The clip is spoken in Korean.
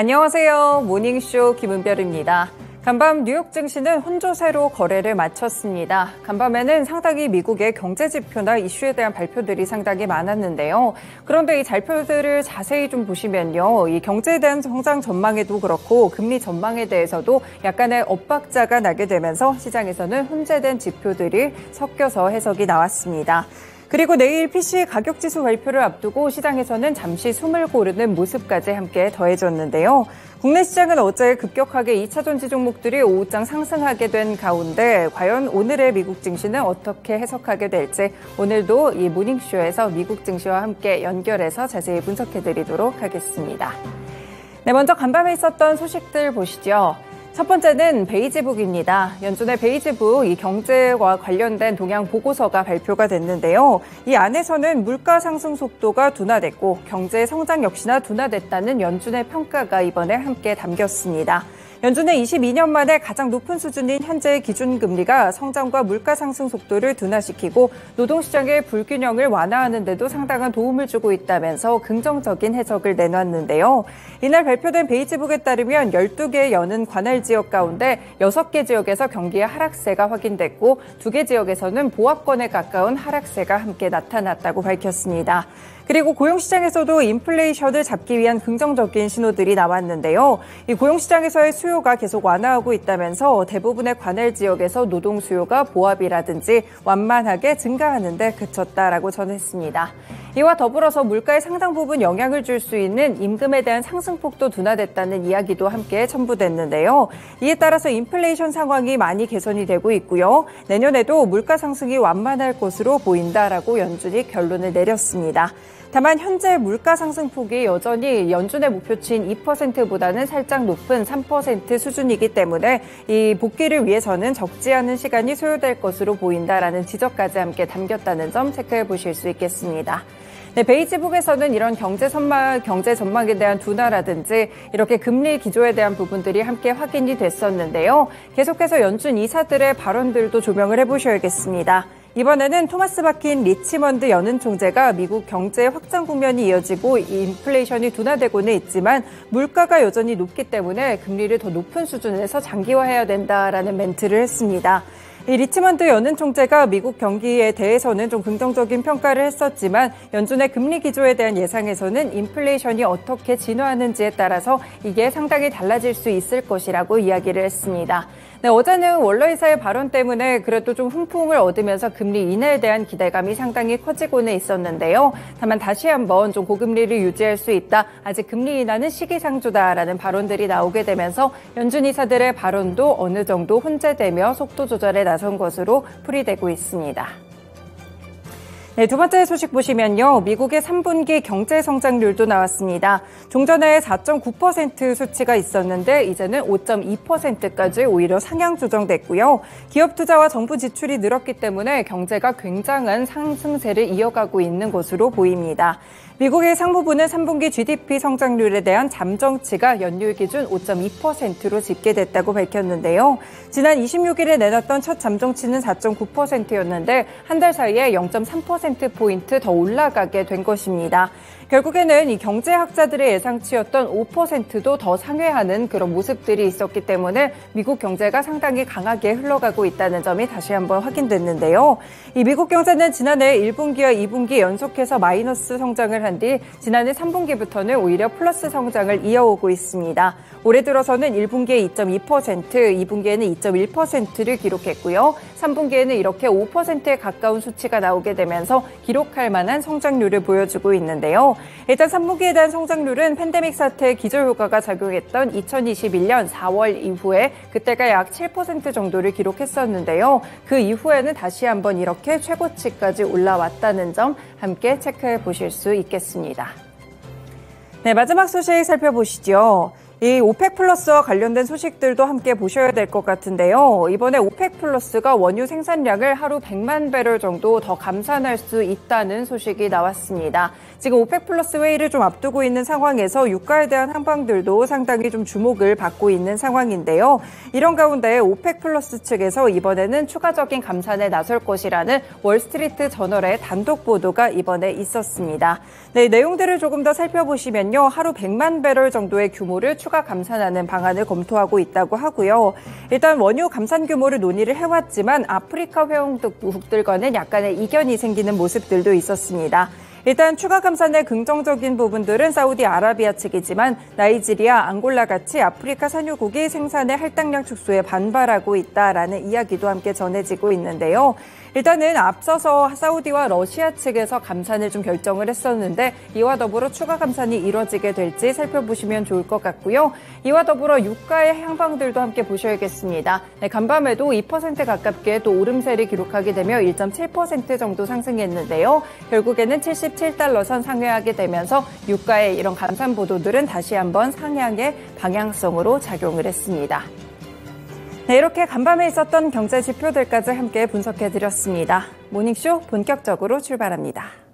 안녕하세요. 모닝쇼 김은별입니다. 간밤 뉴욕 증시는 혼조세로 거래를 마쳤습니다. 간밤에는 상당히 미국의 경제 지표나 이슈에 대한 발표들이 상당히 많았는데요. 그런데 이 발표들을 자세히 좀 보시면요. 이 경제에 대한 성장 전망에도 그렇고 금리 전망에 대해서도 약간의 엇박자가 나게 되면서 시장에서는 혼재된 지표들이 섞여서 해석이 나왔습니다. 그리고 내일 PC 가격지수 발표를 앞두고 시장에서는 잠시 숨을 고르는 모습까지 함께 더해졌는데요. 국내 시장은 어제 급격하게 2차 전지 종목들이 오후장 상승하게 된 가운데 과연 오늘의 미국 증시는 어떻게 해석하게 될지 오늘도 이 모닝쇼에서 미국 증시와 함께 연결해서 자세히 분석해드리도록 하겠습니다. 네, 먼저 간밤에 있었던 소식들 보시죠. 첫 번째는 베이지북입니다. 연준의 베이지북 이 경제와 관련된 동향 보고서가 발표가 됐는데요. 이 안에서는 물가 상승 속도가 둔화됐고 경제 성장 역시나 둔화됐다는 연준의 평가가 이번에 함께 담겼습니다. 연준의 22년 만에 가장 높은 수준인 현재의 기준금리가 성장과 물가 상승 속도를 둔화시키고 노동시장의 불균형을 완화하는 데도 상당한 도움을 주고 있다면서 긍정적인 해석을 내놨는데요. 이날 발표된 베이지북에 따르면 12개 여는 관할 지역 가운데 6개 지역에서 경기의 하락세가 확인됐고 2개 지역에서는 보합권에 가까운 하락세가 함께 나타났다고 밝혔습니다. 그리고 고용시장에서도 인플레이션을 잡기 위한 긍정적인 신호들이 나왔는데요. 이 고용시장에서의 수요가 계속 완화하고 있다면서 대부분의 관할 지역에서 노동 수요가 보합이라든지 완만하게 증가하는 데 그쳤다라고 전했습니다. 이와 더불어서 물가에 상당 부분 영향을 줄 수 있는 임금에 대한 상승폭도 둔화됐다는 이야기도 함께 첨부됐는데요. 이에 따라서 인플레이션 상황이 많이 개선이 되고 있고요. 내년에도 물가 상승이 완만할 것으로 보인다라고 연준이 결론을 내렸습니다. 다만 현재 물가 상승폭이 여전히 연준의 목표치인 2%보다는 살짝 높은 3% 수준이기 때문에 이 복귀를 위해서는 적지 않은 시간이 소요될 것으로 보인다라는 지적까지 함께 담겼다는 점 체크해 보실 수 있겠습니다. 네, 베이지북에서는 이런 경제 전망에 대한 둔화라든지 이렇게 금리 기조에 대한 부분들이 함께 확인이 됐었는데요. 계속해서 연준 이사들의 발언들도 조명을 해보셔야겠습니다. 이번에는 토마스 바킨 리치먼드 연은 총재가 미국 경제 확장 국면이 이어지고 인플레이션이 둔화되고는 있지만 물가가 여전히 높기 때문에 금리를 더 높은 수준에서 장기화해야 된다라는 멘트를 했습니다. 이 리치먼드 연은 총재가 미국 경기에 대해서는 좀 긍정적인 평가를 했었지만 연준의 금리 기조에 대한 예상에서는 인플레이션이 어떻게 진화하는지에 따라서 이게 상당히 달라질 수 있을 것이라고 이야기를 했습니다. 네, 어제는 원로이사의 발언 때문에 그래도 좀 훈풍을 얻으면서 금리 인하에 대한 기대감이 상당히 커지고는 있었는데요. 다만 다시 한번 좀 고금리를 유지할 수 있다. 아직 금리 인하는 시기상조다라는 발언들이 나오게 되면서 연준 이사들의 발언도 어느 정도 혼재되며 속도 조절에 나선 것으로 풀이되고 있습니다. 네, 두 번째 소식 보시면요. 미국의 3분기 경제 성장률도 나왔습니다. 종전에 4.9% 수치가 있었는데 이제는 5.2%까지 오히려 상향 조정됐고요. 기업 투자와 정부 지출이 늘었기 때문에 경제가 굉장한 상승세를 이어가고 있는 것으로 보입니다. 미국의 상무부는 3분기 GDP 성장률에 대한 잠정치가 연율 기준 5.2%로 집계됐다고 밝혔는데요. 지난 26일에 내놨던 첫 잠정치는 4.9%였는데 한 달 사이에 0.3%포인트 더 올라가게 된 것입니다. 결국에는 이 경제학자들의 예상치였던 5%도 더 상회하는 그런 모습들이 있었기 때문에 미국 경제가 상당히 강하게 흘러가고 있다는 점이 다시 한번 확인됐는데요. 이 미국 경제는 지난해 1분기와 2분기 연속해서 마이너스 성장을 한 뒤 지난해 3분기부터는 오히려 플러스 성장을 이어오고 있습니다. 올해 들어서는 1분기에 2.2%, 2분기에는 2.1%를 기록했고요. 3분기에는 이렇게 5%에 가까운 수치가 나오게 되면서 기록할 만한 성장률을 보여주고 있는데요. 일단 3분기에 대한 성장률은 팬데믹 사태의 기저효과가 작용했던 2021년 4월 이후에 그때가 약 7% 정도를 기록했었는데요. 그 이후에는 다시 한번 이렇게 최고치까지 올라왔다는 점 함께 체크해 보실 수 있겠습니다. 네, 마지막 소식 살펴보시죠. 이 오펙 플러스와 관련된 소식들도 함께 보셔야 될 것 같은데요. 이번에 오펙 플러스가 원유 생산량을 하루 100만 배럴 정도 더 감산할 수 있다는 소식이 나왔습니다. 지금 오펙 플러스 회의를 좀 앞두고 있는 상황에서 유가에 대한 항방들도 상당히 좀 주목을 받고 있는 상황인데요. 이런 가운데 오펙 플러스 측에서 이번에는 추가적인 감산에 나설 것이라는 월스트리트 저널의 단독 보도가 이번에 있었습니다. 네, 내용들을 조금 더 살펴보시면요. 하루 100만 배럴 정도의 규모를 추가 감산하는 방안을 검토하고 있다고 하고요. 일단 원유 감산 규모를 논의를 해왔지만 아프리카 회원국들과는 약간의 이견이 생기는 모습들도 있었습니다. 일단 추가 감산의 긍정적인 부분들은 사우디아라비아 측이지만 나이지리아, 앙골라 같이 아프리카 산유국이 생산의 할당량 축소에 반발하고 있다라는 이야기도 함께 전해지고 있는데요. 일단은 앞서서 사우디와 러시아 측에서 감산을 좀 결정을 했었는데 이와 더불어 추가 감산이 이뤄지게 될지 살펴보시면 좋을 것 같고요. 이와 더불어 유가의 향방들도 함께 보셔야겠습니다. 네, 간밤에도 2% 가깝게 또 오름세를 기록하게 되며 1.7% 정도 상승했는데요. 결국에는 77달러 선 상회하게 되면서 유가의 이런 감산 보도들은 다시 한번 상향의 방향성으로 작용을 했습니다. 네, 이렇게 간밤에 있었던 경제 지표들까지 함께 분석해드렸습니다. 모닝쇼 본격적으로 출발합니다.